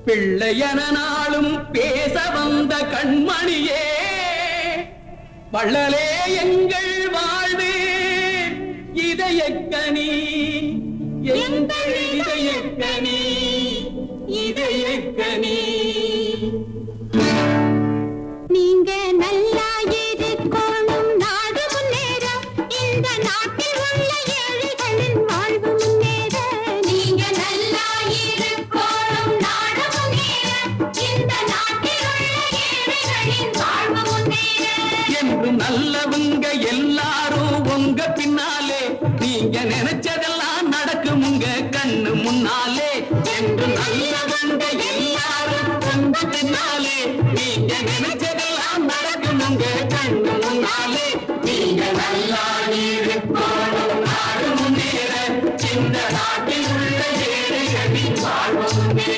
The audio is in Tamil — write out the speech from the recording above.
பிள்ளையன நாளும் பேச வந்த கண்மணியே, வள்ளலே எங்கள் வாழ்வு இதயக்கனி, எங்கள் இதயக்கனி, இதயக்கனி. நீங்க நல்லா இருக்கணும், நாடு முன்னேற, இந்த நாட்டில் உள்ள ஏழைகளின் வாழ்வு முன்னேற. நீங்க நல்லா இருக்கணும், நாடு முன்னேற, இந்த நாட்டில் உள்ள ஏழைகளின் வாழ்வு முன்னேற. என்று நல்லவங்க எல்லாரும் உங்க பின்னாலே, நீங்க நினைச்சதெல்லாம் நடக்கும் உங்க கண்ணு முன்னாலே. என்று நல்லவங்க எல்லாரும் உங்க பின்னாலே, நீங்க நினைச்ச